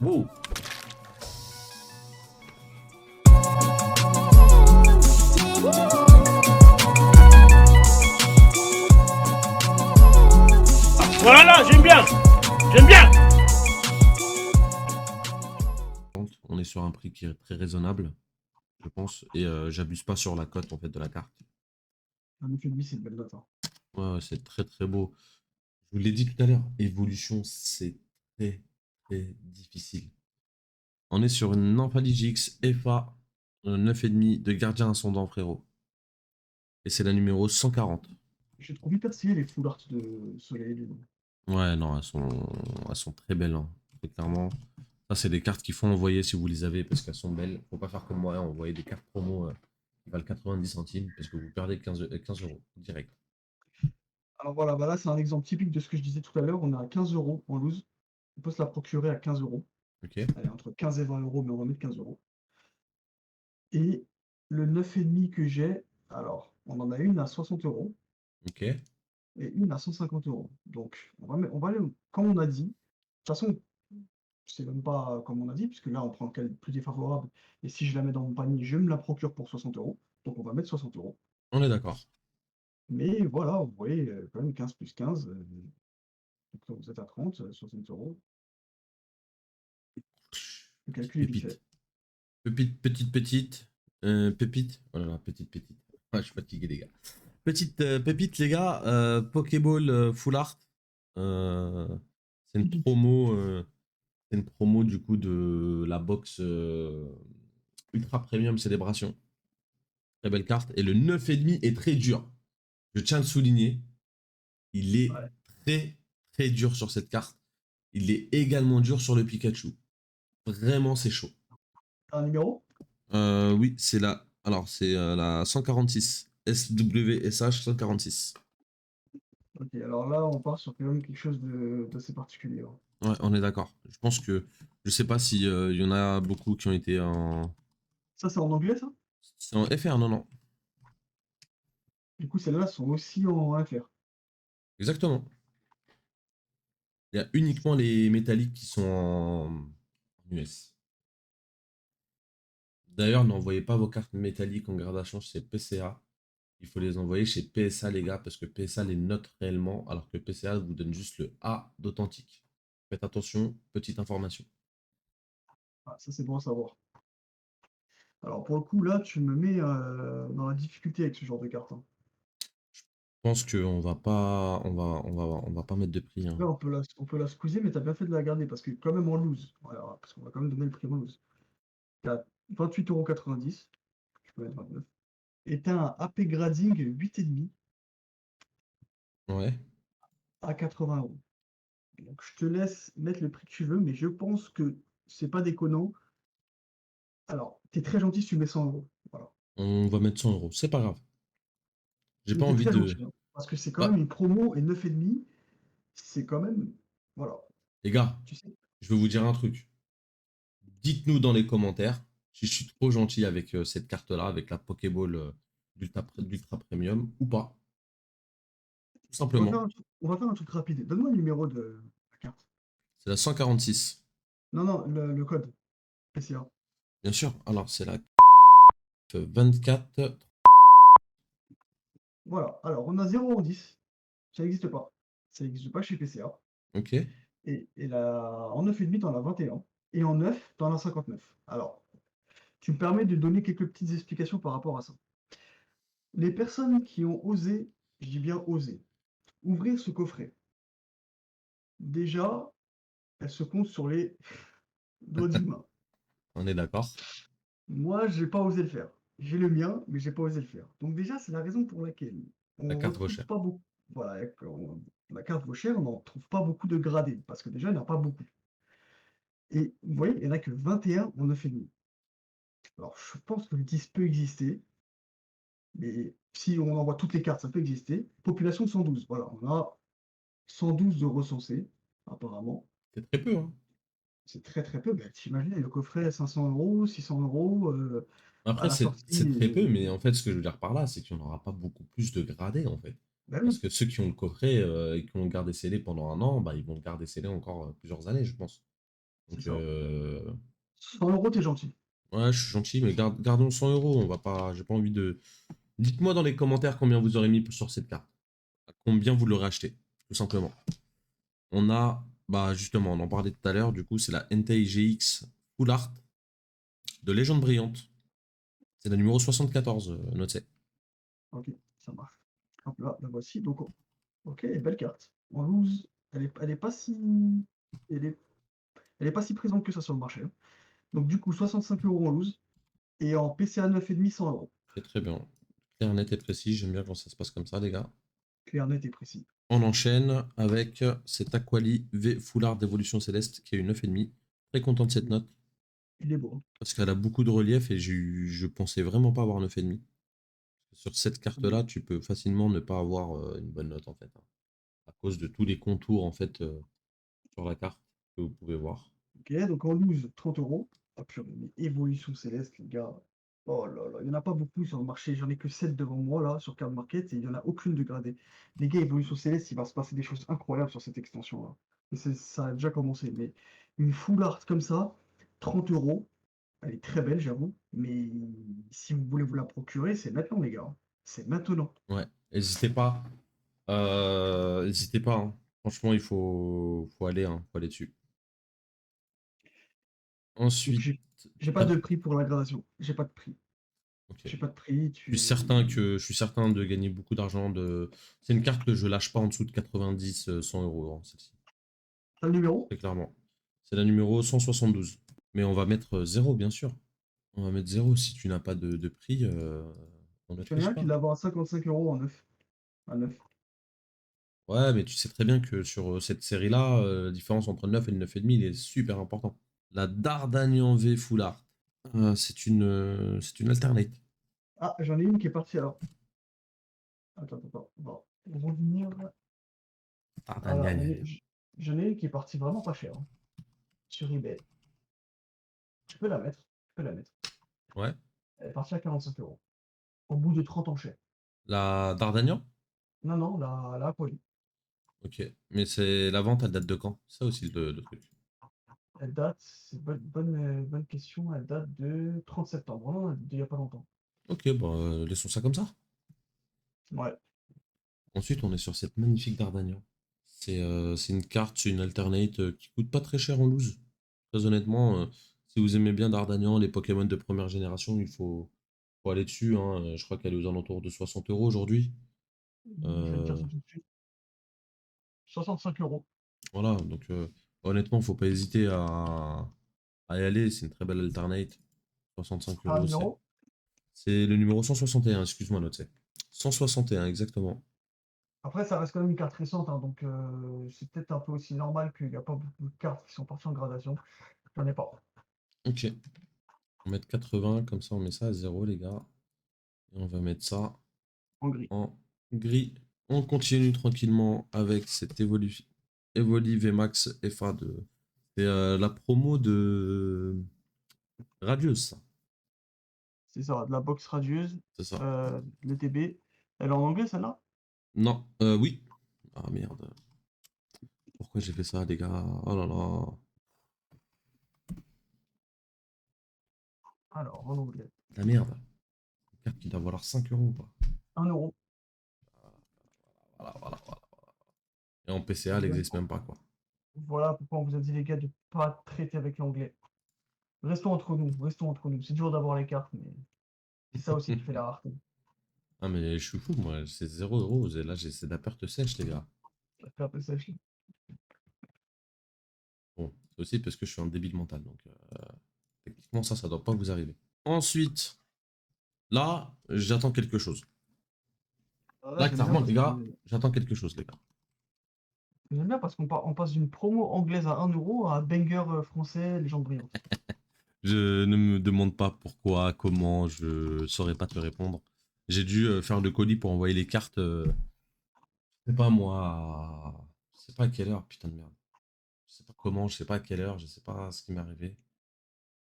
Wow. Voilà, j'aime bien. J'aime bien. On est sur un prix qui est très raisonnable, je pense, et j'abuse pas sur la cote en fait de la carte. Un effet de vie, c'est une belle note. Hein. Ouais, ouais, c'est très très beau. Je vous l'ai dit tout à l'heure, évolution, c'est très très difficile. On est sur une Nymphali GX FA 9,5 de gardien ascendant, frérot. Et c'est la numéro 140. Je trouve hyper stylé les full art de Soleil et Lune. Ouais, non, elles sont très belles, hein. Très clairement. Ça, c'est des cartes qu'il faut envoyer si vous les avez parce qu'elles sont belles. Faut pas faire comme moi, hein, envoyer des cartes promo qui valent 90 centimes parce que vous perdez 15 euros direct. Alors voilà, bah là c'est un exemple typique de ce que je disais tout à l'heure. On est à 15 euros en loose. On peut se la procurer à 15 euros. Ok, Allez, entre 15 et 20 euros, mais on va mettre 15 euros. Et le 9,5 que j'ai, alors on en a une à 60 euros ok. et une à 150 euros. Donc on va aller comme on a dit. De toute façon, c'est même pas comme on a dit, puisque là on prend le cas le plus défavorable. Et si je la mets dans mon panier, je me la procure pour 60 euros. Donc on va mettre 60 euros. On est d'accord. Mais voilà, vous voyez, quand même 15 plus 15, donc vous êtes à 30, 60 euros. Le calcul est vite fait. Pépite. Petite. Pépite. Oh là là, petite. Ouais, je suis fatigué, les gars. Petite pépite, les gars. Pokéball Full Art. Euh, c'est une Typique. promo. C'est une promo du coup de la box Ultra Premium Célébration. Très belle carte. Et le 9,5 est très dur. Je tiens à le souligner. Il est Ouais. très très dur sur cette carte. Il est également dur sur le Pikachu. Vraiment, c'est chaud. Un numéro? Oui, c'est la. Alors, c'est la 146. SWSH 146. Ok, alors là, on part sur quand même quelque chose d'assez particulier. Hein. Ouais, on est d'accord. Je pense que. Je sais pas si il y en a beaucoup qui ont été en. Ça, c'est en anglais, ça? C'est en FR, non, non. Du coup, celles-là sont aussi en FR. Exactement. Il y a uniquement les métalliques qui sont en US. D'ailleurs, n'envoyez pas vos cartes métalliques en garde à change chez PCA. Il faut les envoyer chez PSA, les gars, parce que PSA les note réellement, alors que PCA vous donne juste le A d'authentique. Faites attention, petite information. Ah, ça, c'est bon à savoir. Alors, pour le coup, là, tu me mets dans la difficulté avec ce genre de carte. Hein. Je pense qu'on va pas, on va pas mettre de prix, hein. Là, on peut la squeezer, mais t'as bien fait de la garder, parce que quand même en loose. Voilà, parce qu'on va quand même donner le prix en loose. T'as 28,90 €. Tu peux mettre 29. Et t'as un AP grading 8,5 Ouais. à 80 euros. Donc, je te laisse mettre le prix que tu veux, mais je pense que c'est pas déconnant. Alors, t'es très gentil si tu mets 100 euros. Voilà. On va mettre 100 euros. C'est pas grave. J'ai Mais pas t'es envie très de. gentil, hein, parce que c'est quand même Bah, une promo et 9,5, c'est quand même. Voilà. les gars, Tu sais. je vais vous dire un truc. Dites-nous dans les commentaires si je suis trop gentil avec cette carte-là, avec la Pokéball d'Ultra Premium ou pas. Tout simplement. On va faire un truc rapide. Donne-moi le numéro de la carte. C'est la 146. Non, non, le code PCA. Bien sûr. Alors, c'est la 24. Voilà. Alors, on a 0 en 10. Ça n'existe pas. Ça n'existe pas chez PCA. Ok. Et en 9,5, t'en as 21. Et en 9, t'en as 59. Alors, tu me permets de donner quelques petites explications par rapport à ça. Les personnes qui ont osé, je dis bien osé, ouvrir ce coffret, déjà, elles se comptent sur les doigts d'une main. On est d'accord. Moi, j'ai pas osé le faire. J'ai le mien, mais j'ai pas osé le faire. Donc déjà, c'est la raison pour laquelle La on carte vaut retrouve cher. pas beaucoup. Voilà, la carte vaut cher, on n'en trouve pas beaucoup de gradés, parce que déjà, il n'y en a pas beaucoup. Et vous voyez, il n'y en a que 21 en 9,5. Alors, je pense que le 10 peut exister, mais si on envoie toutes les cartes, ça peut exister. Population de 112, voilà, on a 112 de recensés, apparemment. C'est très peu, hein. C'est très très peu. Ben, t'imagines, le coffret 500 euros, 600 euros, à Après, la c'est sortie. très peu, mais en fait, ce que je veux dire par là, c'est qu'il n'y en aura pas beaucoup plus de gradés, en fait. Ben Parce oui, que ceux qui ont le coffret et qui ont le gardé scellé pendant un an, bah, ils vont le garder scellé encore plusieurs années, je pense. C'est Donc, ça. 100 €, t'es gentil. ouais, je suis gentil, mais gardons 100 euros. On va pas, j'ai pas envie de. Dites-moi dans les commentaires combien vous aurez mis sur cette carte. À combien vous l'aurez acheté, tout simplement. On a, bah justement, on en parlait tout à l'heure. Du coup, c'est la Entei GX Full Art de Légende Brillante. C'est la numéro 74, notez. Ok, ça marche. Hop là, la voici. Donc, ok, belle carte. En loose, elle est pas si, elle est, elle est pas si présente que ça sur le marché, hein. Donc du coup, 65 € en loose et en PCA 9,5, 100 €. Très très bien. Clair, net et précis. J'aime bien quand ça se passe comme ça, les gars. Clair, net et précis. On enchaîne avec cet Aquali V Full Art d'Évolution Céleste qui a une 9,5. Très content de cette note Il est beau, hein. parce qu'elle a beaucoup de relief et je pensais vraiment pas avoir 9,5. Sur cette carte-là, tu peux facilement ne pas avoir une bonne note en fait, hein, à cause de tous les contours en fait sur la carte que vous pouvez voir. Ok, donc en loose, 30 €. Ah purée, mais Évolution Céleste, les gars. Oh là là, il n'y en a pas beaucoup sur le marché. J'en ai que 7 devant moi là sur Card Market et il n'y en a aucune de gradée. Les gars, Évolution Céleste, il va se passer des choses incroyables sur cette extension-là. Et ça a déjà commencé. Mais une full art comme ça, 30 €. Elle est très belle, j'avoue. Mais si vous voulez vous la procurer, c'est maintenant, les gars. C'est maintenant. Ouais, n'hésitez pas. N'hésitez pas, hein. Franchement, faut aller, hein, faut aller dessus. Donc Ensuite, j'ai pas t'as- de prix pour la gradation. J'ai pas de prix. ok. J'ai pas de prix. Je suis certain de gagner beaucoup d'argent. C'est une carte que je lâche pas en dessous de 90, 100 euros, hein, celle-ci. T'as le numéro? Très clairement. C'est la numéro 172. Mais on va mettre 0, bien sûr. On va mettre 0 si tu n'as pas de prix. On ne J'en ai triche un qui pas. l'a à 55 € en neuf. À neuf. Ouais, mais tu sais très bien que sur cette série-là, la différence entre le 9 et le 9,5, il est super important. La Dardagnan V Full Art. C'est une alternate. Ah, j'en ai une qui est partie alors. Attends. Bon, on va revenir. Voilà, Dardagnan. j'en ai une qui est partie vraiment pas cher, hein, sur eBay. Tu peux la mettre. Tu peux la mettre. Ouais. Elle est partie à 45 €. Au bout de 30 enchères. La Dardagnan. Non, non, la Aquali. Ok. Mais c'est la vente, elle date de quand? Ça aussi le truc. Elle date, c'est bonne question, elle date de 30 septembre. Non, il n'y a pas longtemps. Ok, bah laissons ça comme ça. Ouais. Ensuite, on est sur cette magnifique Dardagnan. C'est une carte, c'est une alternate qui coûte pas très cher en loose. Très honnêtement, si vous aimez bien Dardagnan, les Pokémon de première génération, faut aller dessus, hein. Je crois qu'elle est aux alentours de 60 euros aujourd'hui. Je vais te dire Euh, ça tout de suite. 65 €. voilà, donc honnêtement, faut pas hésiter à y aller. C'est une très belle alternate. 65 Ah, un euros, c'est. numéro. C'est le numéro 161, excuse-moi, note. 161, exactement. Après, ça reste quand même une carte récente, hein, donc c'est peut-être un peu aussi normal qu'il n'y a pas beaucoup de cartes qui sont parties en gradation. J'en ai pas. Ok. On va mettre 80, comme ça on met ça à 0, les gars. Et on va mettre ça En gris. en gris. On continue tranquillement avec cette Evoli VMAX FA2. C'est la promo de Radieuse, ça. C'est ça, de la box radieuse, C'est ça. le TB. Elle est en anglais, celle-là? Non, oui. Ah merde. Pourquoi j'ai fait ça, les gars? Oh là là. Alors, en anglais. La merde. Une carte qui doit valoir 5 euros, quoi. 1 €. Voilà. Et en PCA, elle n'existe même pas, quoi. Voilà pourquoi on vous a dit, les gars, de ne pas traiter avec l'anglais. Restons entre nous, restons entre nous. C'est dur d'avoir les cartes, mais c'est ça aussi qui fait la rareté. Ah, mais je suis fou, moi. C'est 0 euros. Et là, c'est de la perte sèche, les gars. La carte sèche. Bon, c'est aussi parce que je suis un débile mental. Donc, techniquement, ça doit pas vous arriver. Ensuite, là, j'attends quelque chose. Alors là, Là, clairement, les gars, j'attends quelque chose, les gars. j'aime bien parce on passe d'une promo anglaise à 1 € à un banger français, Légende Brillante. Je ne me demande pas pourquoi, comment, je saurais pas te répondre. J'ai dû faire le colis pour envoyer les cartes. Je sais pas moi, je sais pas à quelle heure, putain de merde. Je sais pas comment, je sais pas à quelle heure, je sais pas ce qui m'est arrivé.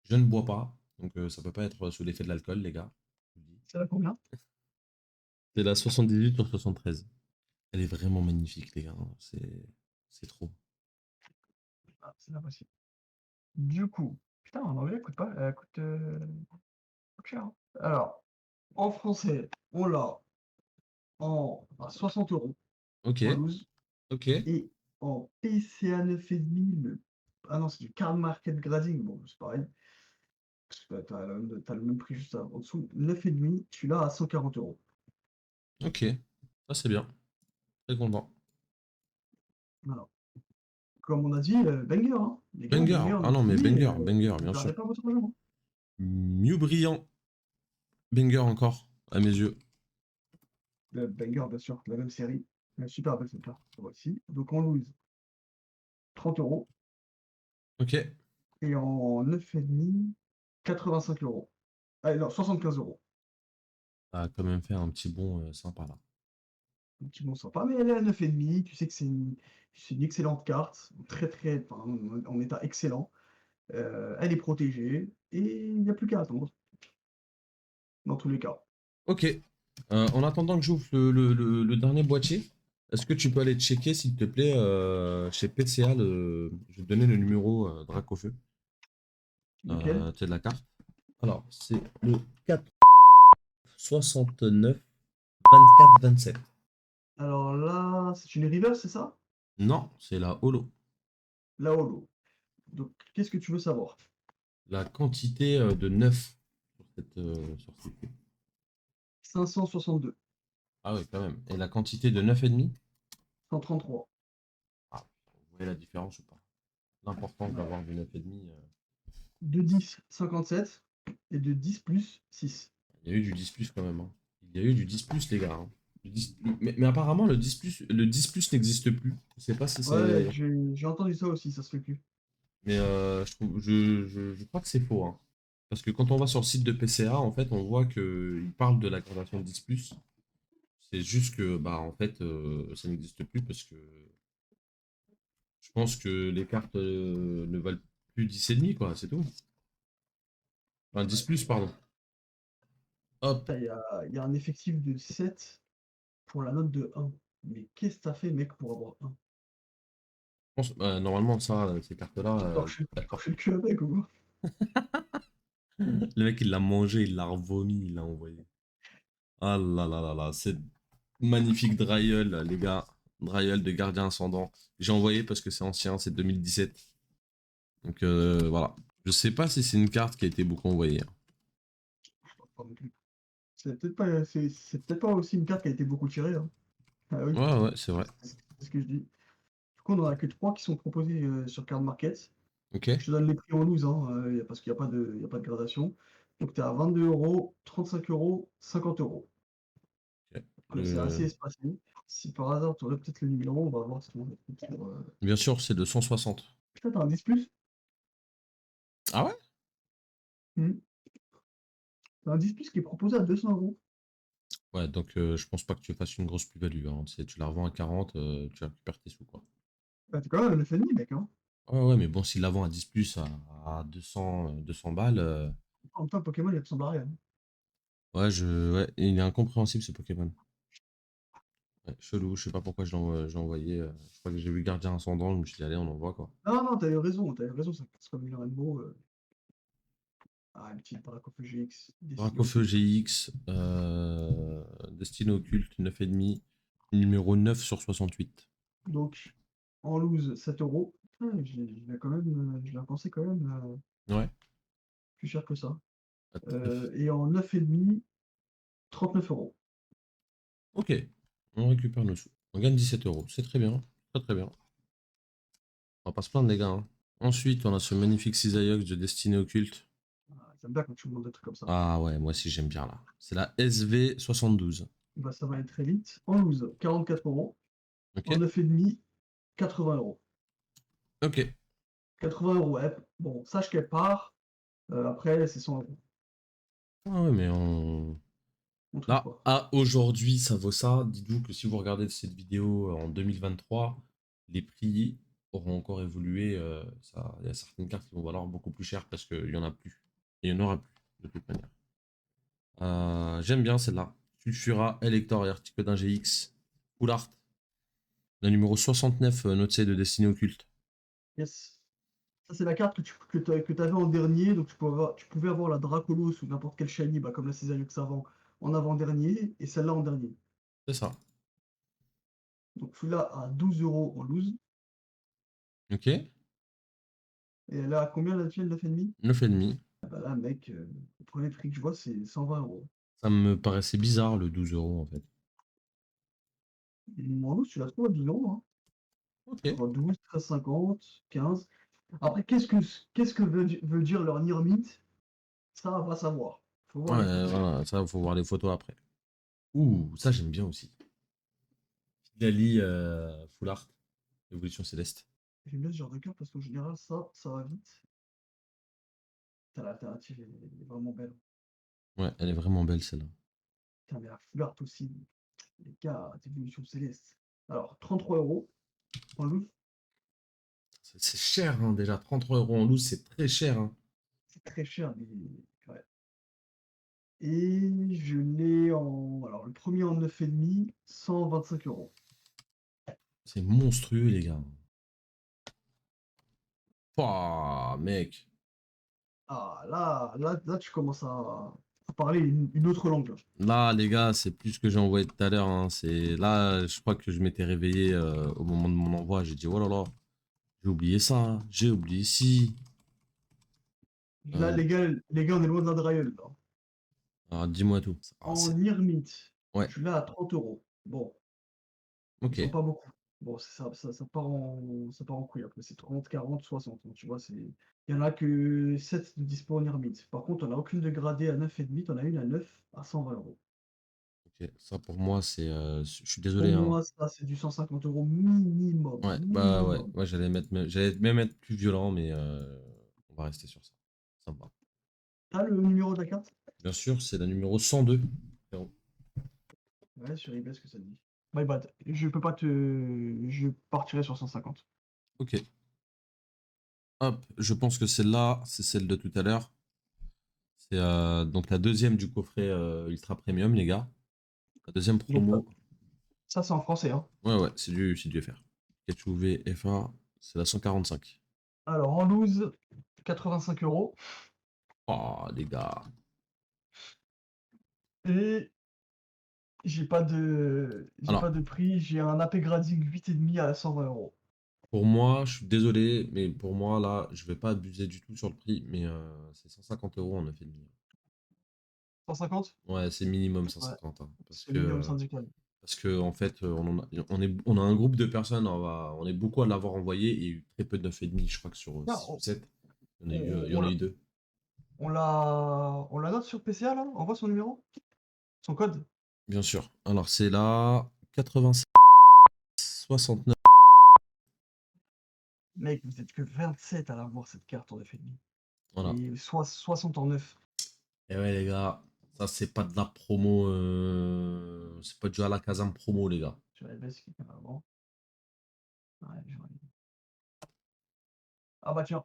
Je ne bois pas, donc ça peut pas être sous l'effet de l'alcool, les gars. Je vous le dis. C'est là combien? C'est la 78 sur 73. Elle est vraiment magnifique, les gars. C'est trop. Ah, c'est là possible. Du coup, putain, en anglais, elle coûte pas, coûte cher, hein. Alors, en français, on l'a à 60 € Ok, en loose ok. et en PCA 9,5, ah non, c'est du Card Market Grading, bon, c'est pareil, parce que t'as le même prix juste en dessous. 9,5, tu l'as à 140 €. Ok. Ça, c'est bien. Très content. Voilà. Comme on a dit, banger, hein. Les gars, Banger. banger Ah non, mais 9,5, banger, banger, ne bien sûr. perdez pas votre argent, hein. Mieux brillant. Banger encore, à mes yeux. Le banger, bien sûr, la même série. Super belle cette carte, voici. Donc en loose, 30 € Ok. et en 9,5, 85 €. Ah non, 75 €. Ça a quand même fait un petit bond sympa là. Un petit bon sympa, mais elle est à 9,5. Tu sais que c'est une excellente carte, très très, enfin, en état excellent. Elle est protégée et il n'y a plus qu'à attendre, dans tous les cas. Ok. En attendant que j'ouvre le dernier boîtier, est-ce que tu peux aller checker, s'il te plaît, chez PCA, je vais te donner le numéro Dracofeu, Lequel? tu sais, de la carte. Alors, c'est le 4 69 24 27. Alors là, c'est une reverse, c'est ça? Non, c'est la holo. La holo. Donc, qu'est-ce que tu veux savoir? La quantité de 9 sur cette clé. 562, Ah oui, quand même. Et la quantité de 9,5. 133. Ah, vous voyez la différence ou pas? L'importance Ouais. d'avoir du 9,5. De 10, 57 et de 10 plus 6. Il y a eu du 10 plus quand même, hein. Il y a eu du 10 plus, les gars, hein. Mais apparemment, le 10 plus n'existe plus. Je sais pas si Ouais, c'est. j'ai entendu ça aussi, ça se fait plus. Mais je crois que c'est faux, hein. Parce que quand on va sur le site de PCA, en fait, on voit qu'ils parlent de la gradation 10 plus. C'est juste que, bah, en fait, ça n'existe plus parce que je pense que les cartes ne valent plus 10,5, quoi, c'est tout. Enfin, 10 Ouais. plus, pardon. Hop. Il y a un effectif de 7 pour la note de 1. Mais qu'est-ce que t'as fait, mec, pour avoir 1? Normalement, ça, ces cartes-là, T'as elles portent. torché le cul avec ou quoi? Le mec, il l'a mangé, il l'a revomi, il l'a envoyé. Ah là là là là, c'est magnifique Dryel, les gars. Dryel de Gardien Ascendant. J'ai envoyé parce que c'est ancien, c'est 2017. Donc voilà. Je sais pas si c'est une carte qui a été beaucoup envoyée, hein. Je pense pas non plus. C'est peut-être pas aussi une carte qui a été beaucoup tirée, hein. Ah oui, Ouais, ouais, c'est vrai. c'est ce que je dis. Du coup, on en a que 3 qui sont proposés sur Card Market. Ok. Donc, je te donne les prix en loose, hein, parce qu'il n'y a pas de gradation. Donc, tu es à 22 €, 35 €, 50 €. Ok. Donc, c'est assez espacé. Si par hasard, tu aurais peut-être le numéro, on va voir ce qu'on va pour, Bien sûr, c'est de 160. putain, t'as un 10 plus? Ah ouais? Mmh. Tu un 10 plus qui est proposé à 200 €. Ouais, donc je pense pas que tu fasses une grosse plus-value, hein. Tu la revends à 40, tu récupères tes sous, quoi. Bah, tu quand même le FMI, mec, hein. Ouais, ouais, mais bon, s'il la vend à 10 plus à 200 balles, En même temps, Pokémon, il ressemble à rien. ouais, ouais, il est incompréhensible ce Pokémon. Ouais, chelou, je sais pas pourquoi je l'ai envoyé. Je crois que j'ai vu Gardien Ascendant, je me suis dit, allez, on envoie quoi. Non, non, t'as eu raison, ça c'est comme une Rainbow. Ah, une petite Dracofeu GX, Destiny Dracofeu Occulte. GX, Destiny Occulte, 9,5, numéro 9 sur 68. Donc, en loose, 7 €. Putain, je l'ai pensé quand même Ouais. plus cher que ça. Att- Et en 9,5, 39 €. Ok, on récupère nos sous. On gagne 17 euros, c'est très bien, très très bien. On va pas se plaindre les gars, hein. Ensuite, on a ce magnifique Cisaillux de Destiny Occulte. Ah, j'aime bien quand tu me demandes des trucs comme ça. Ah ouais, moi aussi j'aime bien là. C'est la SV72. Bah, ça va aller très vite. En loose, 44 €. Ok, En 9,5, 80 €. ok. 80 €, ouais. Bon, sache qu'elle part. Après, c'est 100 €. Ah ouais, mais on... On triche Là, pas. à aujourd'hui, ça vaut ça. Dites-vous que si vous regardez cette vidéo en 2023, les prix auront encore évolué. Il y a certaines cartes qui vont valoir beaucoup plus cher parce qu'il n'y en a plus. Et il n'y en aura plus, de toute manière. J'aime bien celle-là. Sulfura, Elector et article d'un GX. Full art. La numéro 69, note C de Destiny Occulte. Yes. Ça, c'est la carte que tu avais en dernier. Donc, tu pouvais avoir la Dracolos ou n'importe quel shiny, bah, comme la Césariox Savant, en avant-dernier, et celle-là en dernier. C'est ça. Donc, celui-là à 12 € en loose. Ok. Et là, à combien la tienne, 9,5? 9,5. Ah bah là, mec, le premier prix que je vois, c'est 120 €. Ça me paraissait bizarre le 12 € en fait. En loose, tu la trouves à 12 €, hein. Ok. Genre 12, 13,50, 15. Après, qu'est-ce que veut dire leur Nirmint? Ça, on va savoir. Faut voir les Ouais, photos. voilà, ça, faut voir les photos après. Ouh, ça j'aime bien aussi. Lali Full Art, Évolution Céleste. J'aime bien ce genre de carte parce qu'en général, ça va vite. Putain, l'alternative est vraiment belle. Ouais, elle est vraiment belle celle-là. Putain, mais la Full Art aussi. Les gars, d'évolution céleste. Alors, 33 € en loose. C'est cher hein, déjà, 33 € en loose, c'est très cher. Hein. C'est très cher, mais ouais. Et je l'ai en. Alors, le premier en 9,5, 125 €. C'est monstrueux les gars. Pouah, mec. Ah, là, tu commences à parler une autre langue, là. Là, les gars, c'est plus ce que j'ai envoyé tout à l'heure. Hein. C'est là, je crois que je m'étais réveillé au moment de mon envoi. J'ai dit, oh là là, j'ai oublié ça, j'ai oublié ci. Là, Euh, les gars, on est loin de la Draeul, là. alors, dis-moi tout. Ah, En Nirmint, ouais, tu l'as à 30 €. Bon, ils ok. sont pas beaucoup. Bon, ça part en couille après. C'est 30, 40, 60, hein, tu vois. Il y en a que 7 de dispo en Nirmint. Par contre, on n'a aucune de gradée à 9,5. On a une à 9 à 120 €. Ok, ça pour moi, c'est. Je suis Pour désolé. Hein. moi, ça, c'est du 150 € minimum. Ouais, bah ouais, Minimum. ouais j'allais même être plus violent, mais on va rester sur ça. Ça me va. T'as le numéro de la carte? Bien sûr, c'est la numéro 102. frérot. Ouais, sur eBay, ce que ça dit. My bad. Je peux pas te. Je partirai sur 150. Ok. Hop, je pense que celle-là, c'est celle de tout à l'heure. C'est donc la deuxième du coffret Ultra Premium, les gars. La deuxième Et promo. ça, c'est en français, hein. Ouais, ouais, c'est du FR. KTV FA, c'est la 145. Alors, en loose, 85 €. Oh, les gars. Et j'ai Alors, pas de prix. J'ai un AP grading 8,5 à 120 €. pour moi, je suis désolé, mais pour moi, là, je vais pas abuser du tout sur le prix, mais c'est 150 € en 9,5. 150? Ouais, c'est minimum Ouais, 150. Hein, c'est le minimum syndical. parce que en fait, on a un groupe de personnes, on est beaucoup à l'avoir envoyé et il y a eu très peu de 9,5. Je crois que sur Tiens, 6 ou 7, il y on en a l'a eu deux. on la note sur PCA, là? Envoie son numéro? Son code? Bien sûr. Alors, c'est là 87 69. Mec, vous êtes que 27 à l'avoir, cette carte en FNI. Voilà. Et 60 en 9. Et ouais, les gars, ça, c'est pas de la promo. C'est pas du à la Kazam promo, les gars. Sur la baisse qui est avant. Ouais, ah bah tiens,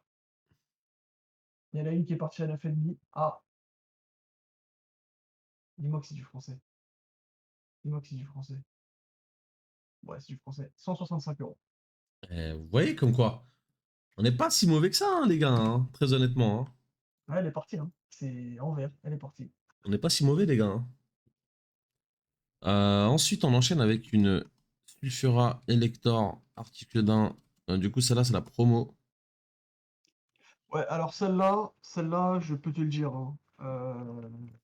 il y en a une qui est partie à 9,5. Ah, dis-moi que c'est du français. Dis-moi que c'est du français. Ouais, c'est du français. 165 €. Vous voyez, comme quoi, on n'est pas si mauvais que ça, hein, les gars, hein, très honnêtement. Hein. Ouais, elle est partie, hein. C'est en vert, elle est partie. On n'est pas si mauvais, les gars. Hein. Ensuite, on enchaîne avec une Sulfura Elector, article d'un. Du coup, celle-là, c'est la promo. Ouais, alors celle-là, je peux te le dire, hein.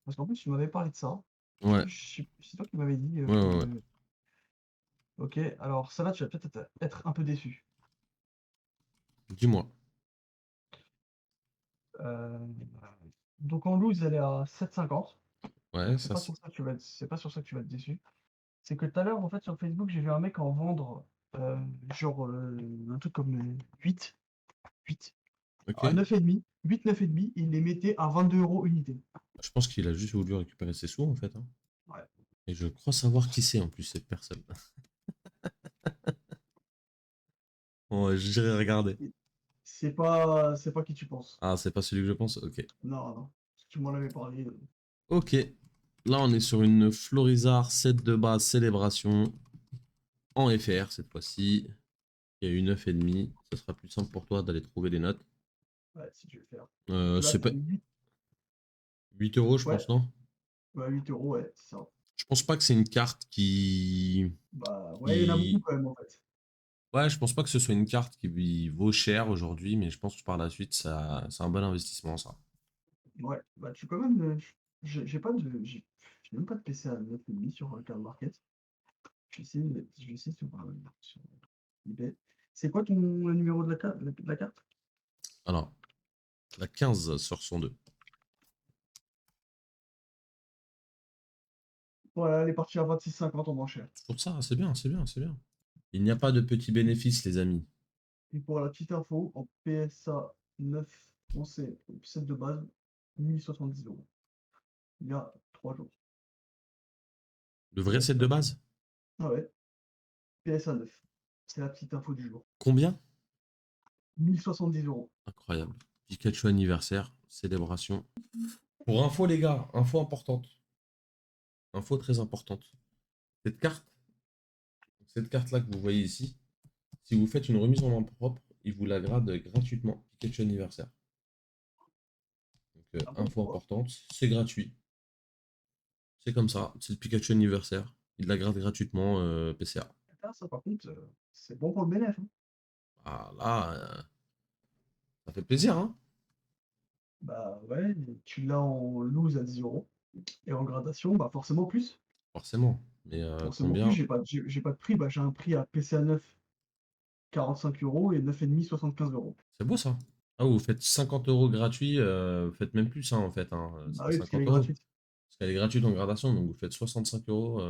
Parce qu'en plus, tu m'avais parlé de ça. Ouais, C'est toi qui m'avais dit ouais, ouais, ouais. que. Ok, alors celle-là, tu vas peut-être être un peu déçu. Dis-moi. Euh, Donc en loose, elle est à 7,50. Ouais, Donc c'est ça pas c'est. sur ça que tu vas être, c'est pas sur ça que tu vas être déçu. C'est que tout à l'heure, en fait, sur Facebook, j'ai vu un mec en vendre euh, genre un truc comme 8 Ok. à 9,5, 8, 9,5, il les mettait à 22 € unité. Je pense qu'il a juste voulu récupérer ses sous, en fait. Hein. Ouais. Et je crois savoir qui c'est, en plus, cette personne. Bon, j'irai regarder. C'est pas qui tu penses. Ah, c'est pas celui que je pense? Ok. Non, non. Tu m'en avais parlé. Ok. Là, on est sur une Florizard 7 de base célébration en FR cette fois-ci. Il y a eu 9,5. Ce sera plus simple pour toi d'aller trouver des notes. Ouais, si tu veux faire. Là, C'est tu as pas 8, 8 euros, je ouais, pense, non? ouais, 8 euros, ouais, c'est ça. Je pense pas que c'est une carte Bah, ouais, il y en a beaucoup qui... quand même, en fait. Ouais, je pense pas que ce soit une carte qui vaut cher aujourd'hui, mais je pense que par la suite, c'est un bon investissement, ça. Ouais, bah, tu quand même, j'ai pas de, j'ai même pas de PC à 9,5 sur Card Market. Je vais essayer sur eBay. C'est quoi le numéro de la carte? Alors, la 15 sur 102. Voilà, elle est partie à 26,50 en moins cher. C'est pour ça, c'est bien, c'est bien, c'est bien. Il n'y a pas de petits bénéfices, les amis. Et pour la petite info, en PSA 9 français, set de base, 1070 euros. Il y a 3 jours. Le C'est vrai la set petite de info. base? Ah ouais, PSA 9. C'est la petite info du jour. Combien? 1070 euros. Incroyable. Pikachu anniversaire, célébration. Pour info, les gars, info importante. Info très importante. Cette carte, cette carte-là que vous voyez ici, si vous faites une remise en main propre, il vous la grade gratuitement. Pikachu anniversaire. Donc, Ah bon, info pourquoi? importante, c'est gratuit. C'est comme ça, c'est le Pikachu anniversaire. Il la grade gratuitement PCA. Ah, ça par contre, c'est bon pour le bénéfice, hein. Ah là, ça fait plaisir, hein? Bah ouais, tu l'as en loose à 10 euros. Et en gradation, bah forcément plus. Forcément. Mais Forcément plus, combien? j'ai pas de prix. Bah, j'ai un prix à PCA 9, 45 euros et 9,5, 75 euros. C'est beau ça. Ah, vous faites 50 euros gratuits, vous faites même plus ça en fait, hein. C'est Bah pas oui, parce qu'elle est 50 euros. gratuite. Parce qu'elle est gratuite en gradation, donc vous faites 65 euros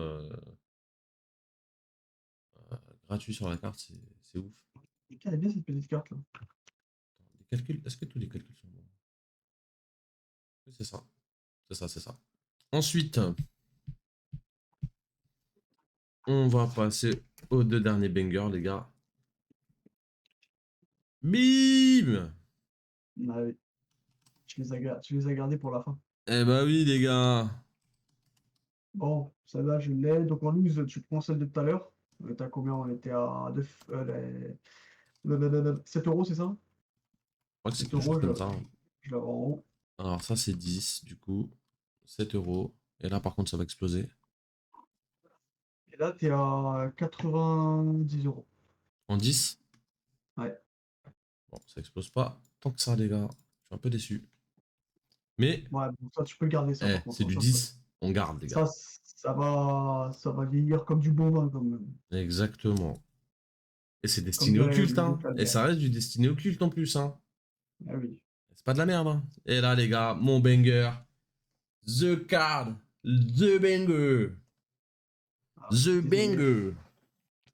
gratuits sur la carte, c'est ouf. Et elle est bien cette petite carte là. Les calculs, est-ce que tous les calculs sont bons? Oui, c'est ça. C'est ça, c'est ça. Ensuite, on va passer aux deux derniers bangers, les gars. Bim! Ah oui, tu les as gardés pour la fin. Eh bah oui, les gars. Bon, celle-là, je l'ai. Donc en loose, tu prends celle de tout à l'heure. T'as combien? On était à 7 euros, c'est ça? Je crois que c'est 7 quelque chose euros, comme ça, hein. je l'avais en haut. Alors ça, c'est 10, du coup. 7 euros. Et là, par contre, ça va exploser. Et là, t'es à 90 euros. En 10. Ouais. Bon, ça explose pas tant que ça, les gars. Je suis un peu déçu. Mais, Ouais, bon, ça, tu peux le garder, ça, par c'est contre, hein. du 10. On garde, les gars. Ça, ça va vieillir comme du bon vin, Exactement. Et c'est comme destiné au dirait culte, le hein. Et Calvaire. ça reste du destiné au culte en plus, hein. Ah oui. C'est pas de la merde, hein. Et là, les gars, mon banger. The card. The banger. Ah, je suis The désolé. banger.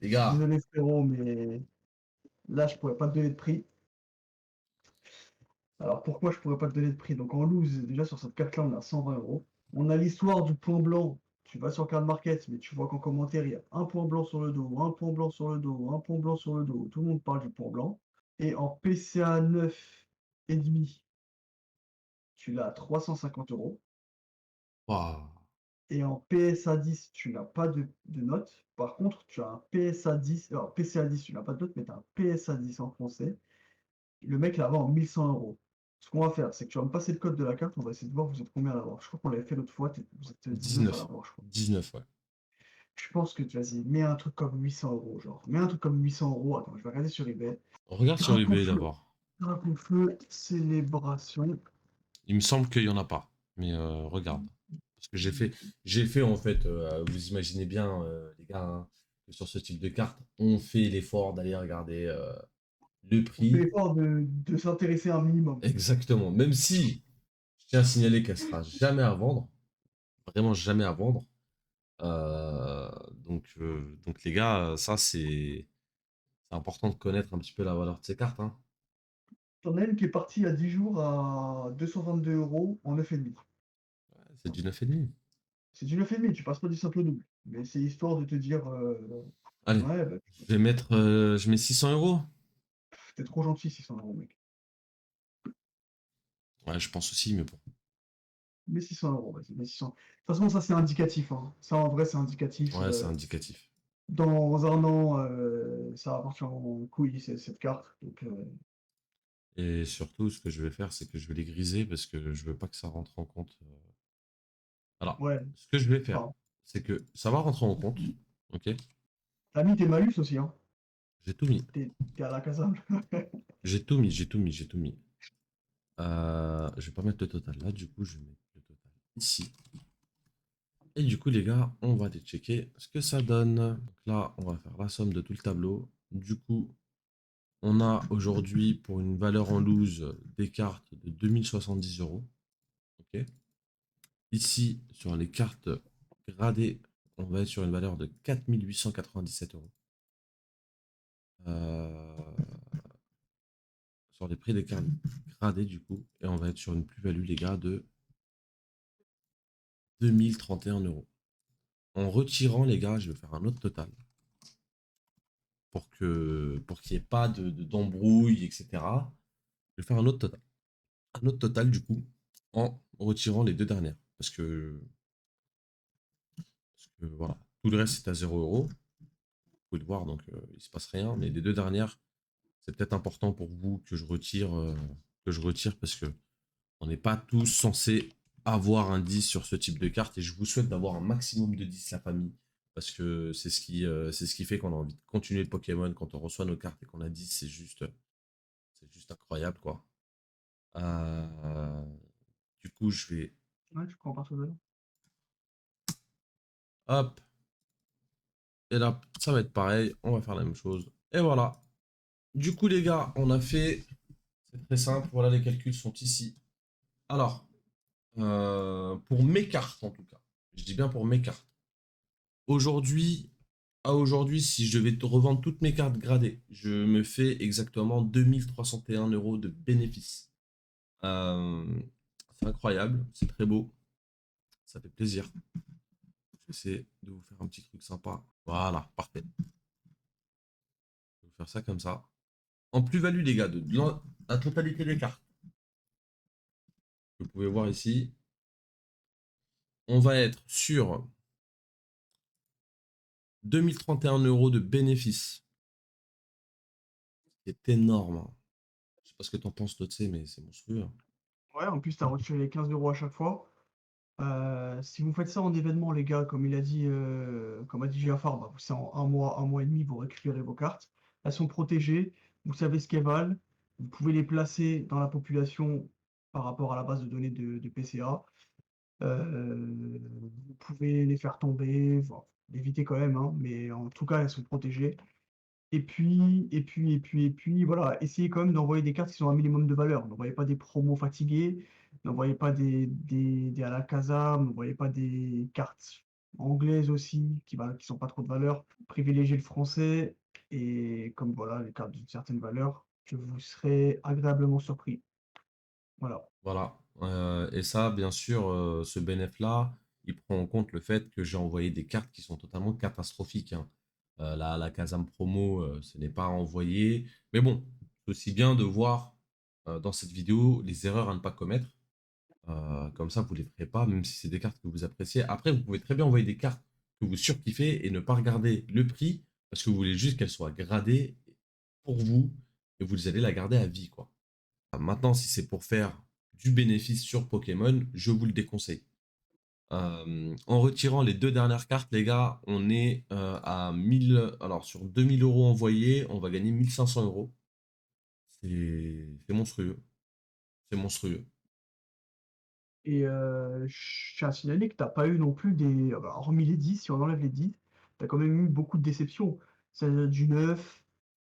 Les Je suis gars. désolé, frérot, mais là, je pourrais pas te donner de prix. Alors, pourquoi je pourrais pas te donner de prix? Donc, en loose, déjà, sur cette carte-là, on a 120 euros. On a l'histoire du point blanc. Tu vas sur Card Market, mais tu vois qu'en commentaire, il y a un point blanc sur le dos, un point blanc sur le dos, un point blanc sur le dos. Tout le monde parle du point blanc. Et en PCA 9 et demi, tu l'as à 350 euros. Waouh. Et en PSA 10, tu n'as pas de note. Par contre, tu as un PSA 10. Alors, PCA 10, tu n'as pas de note, mais tu as un PSA 10 en français. Le mec la vend en 1100 euros. Ce qu'on va faire, c'est que tu vas me passer le code de la carte. On va essayer de voir vous êtes combien à l'avoir. Je crois qu'on l'avait fait l'autre fois. Vous êtes 19 à 19. l'avoir, je crois. 19, ouais. Je pense que, vas-y, mets un truc comme 800 euros. Genre, mets un truc comme 800 euros. Attends, je vais regarder sur eBay. On regarde sur Drapeau eBay feu. d'abord. Drapeau feu, célébration. Il me semble qu'il y en a pas. Mais regarde. Parce que j'ai fait en fait, vous imaginez bien, les gars, hein, que sur ce type de carte, on fait l'effort d'aller regarder le On fait prix. l'effort de s'intéresser un minimum. Exactement. Même si je tiens à signaler qu'elle sera jamais à vendre. Vraiment jamais à vendre. Euh, donc les gars, ça c'est important de connaître un petit peu la valeur de ces cartes, hein. T'en as une qui est partie il y a 10 jours à 222 euros en 9,5. C'est du 9,5. C'est du 9,5, tu passes pas du simple double. Mais c'est histoire de te dire, Allez, ouais, bah, je mets 600 euros. t'es trop gentil 600 euros, mec. Ouais, je pense aussi, mais bon. Mais 600 euros, vas-y, mais 600. De toute façon, ça c'est indicatif, hein. Ça en vrai, c'est indicatif. Ouais, c'est indicatif. Dans un an, ça va partir en couille, cette carte. Donc, Et surtout, ce que je vais faire, c'est que je vais les griser parce que je veux pas que ça rentre en compte. Alors, Ouais, ce que je vais faire, enfin, c'est que ça va rentrer en compte. Ok? t'as mis tes malus aussi, hein. J'ai tout mis. T'es à la casa. J'ai tout mis, j'ai tout mis, j'ai tout mis. Je vais pas mettre le total là, du coup, je vais mettre le total ici. Et du coup, les gars, on va aller checker ce que ça donne. Donc là, on va faire la somme de tout le tableau. Du coup, on a aujourd'hui, pour une valeur en loose, des cartes de 2070 €. Ok. Ici, sur les cartes gradées, on va être sur une valeur de 4897 €. Sur les prix des cartes gradées, du coup. Et on va être sur une plus-value, les gars, de 2031 €. En retirant, les gars, je vais faire un autre total pour qu'il n'y ait pas d'embrouille, etc. Je vais faire un autre total. Un autre total, du coup, en retirant les deux dernières. Parce que voilà, tout le reste, c'est à 0 €. Vous pouvez le voir, donc il ne se passe rien. Mais les deux dernières, c'est peut-être important pour vous que je retire parce que on n'est pas tous censés avoir un 10 sur ce type de carte et je vous souhaite d'avoir un maximum de 10, la famille, parce que c'est ce qui fait qu'on a envie de continuer le Pokémon quand on reçoit nos cartes et qu'on a 10, c'est juste incroyable, quoi. Euh, du coup, je vais, Ouais, je prends partout de là. hop, et là, ça va être pareil, on va faire la même chose. Et voilà. Du coup, les gars, on a fait, c'est très simple, voilà, les calculs sont ici. Alors, pour mes cartes, en tout cas, je dis bien pour mes cartes. Aujourd'hui, à aujourd'hui, si je devais te revendre toutes mes cartes gradées, je me fais exactement 2301 € de bénéfices. Euh, c'est incroyable, c'est très beau, ça fait plaisir. J'essaie de vous faire un petit truc sympa. Voilà, parfait. Je vais vous faire ça comme ça. En plus-value, les gars, de la totalité des cartes, que vous pouvez voir ici, on va être sur 2031 € de bénéfices. C'est énorme, hein. Je sais pas ce que t'en penses, Totse, mais c'est monstrueux, hein. Ouais, en plus, t'as retiré les 15 € à chaque fois. Si vous faites ça en événement, les gars, comme a dit Giafar, bah, c'est en un mois et demi, vous récupérez vos cartes. Elles sont protégées, vous savez ce qu'elles valent. Vous pouvez les placer dans la population par rapport à la base de données de PCA. Vous pouvez les faire tomber, enfin, éviter quand même, hein, mais en tout cas, elles sont protégées. Et puis, voilà, essayez quand même d'envoyer des cartes qui sont un minimum de valeur. N'envoyez pas des promos fatigués, n'envoyez pas des à la casa, n'envoyez pas des cartes anglaises aussi, qui sont pas trop de valeur. Privilégiez le français, et comme voilà, les cartes d'une certaine valeur, que vous serez agréablement surpris. Voilà. Voilà. Et ça, bien sûr, ce bénéfice-là, il prend en compte le fait que j'ai envoyé des cartes qui sont totalement catastrophiques, hein. La Kazam promo, ce n'est pas envoyé. Mais bon, c'est aussi bien de voir dans cette vidéo les erreurs à ne pas commettre. Comme ça, vous ne les ferez pas, même si c'est des cartes que vous appréciez. Après, vous pouvez très bien envoyer des cartes que vous surkiffez et ne pas regarder le prix parce que vous voulez juste qu'elles soient gradées pour vous et vous allez la garder à vie, quoi. Maintenant, si c'est pour faire du bénéfice sur Pokémon, je vous le déconseille. En retirant les deux dernières cartes, les gars, on est à 1000. Alors, sur 2000 € envoyés, on va gagner 1500 €. C'est monstrueux. C'est monstrueux. Et je tiens à signaler que tu as pas eu non plus hormis les 10, si on enlève les 10, tu as quand même eu beaucoup de déceptions. C'est du neuf,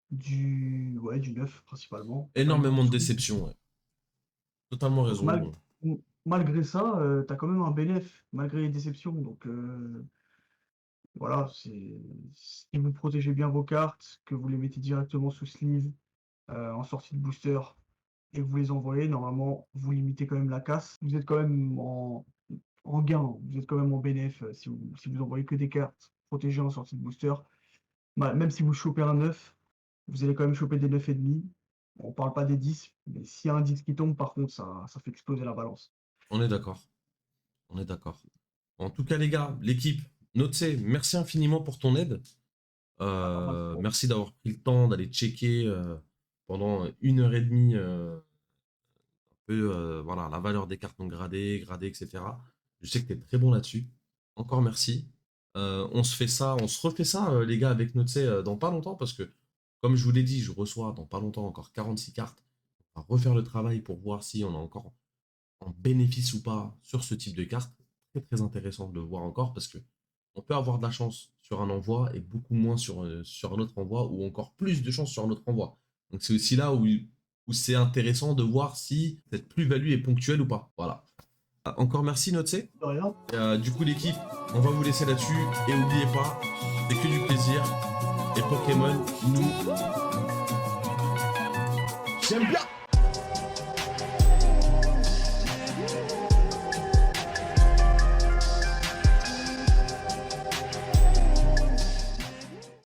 du neuf principalement. Pas eu grand Énormément de chose. déceptions, ouais. Totalement Donc raison. malgré ça, tu as quand même un bénéf, malgré les déceptions. Donc voilà, si vous protégez bien vos cartes, que vous les mettez directement sous sleeve, en sortie de booster, et que vous les envoyez, normalement, vous limitez quand même la casse. Vous êtes quand même en gain, vous êtes quand même en bénéf, si vous envoyez que des cartes protégées en sortie de booster. Bah, même si vous chopez un 9, vous allez quand même choper des 9,5. On parle pas des 10, mais s'il y a un 10 qui tombe, par contre, ça fait exploser la balance. On est d'accord. On est d'accord. En tout cas, les gars, l'équipe, Notse, merci infiniment pour ton aide. Ah, pas mal. Bon, Merci d'avoir pris le temps d'aller checker pendant 1 h 30 un peu voilà, la valeur des cartes non gradées, etc. Je sais que tu es très bon là-dessus. Encore merci. On se fait ça, on se refait ça, les gars, avec notre dans pas longtemps, parce que, comme je vous l'ai dit, je reçois dans pas longtemps encore 46 cartes. On va refaire le travail pour voir si on a encore en bénéfice ou pas sur ce type de carte. Très très intéressant de le voir encore, parce que on peut avoir de la chance sur un envoi et beaucoup moins sur un autre envoi, ou encore plus de chance sur un autre envoi. Donc c'est aussi là où c'est intéressant de voir si cette plus-value est ponctuelle ou pas. Voilà. Encore merci Notse. De rien. Du coup l'équipe, on va vous laisser là-dessus. Et n'oubliez pas, c'est que du plaisir. Et Pokémon, nous... J'aime bien.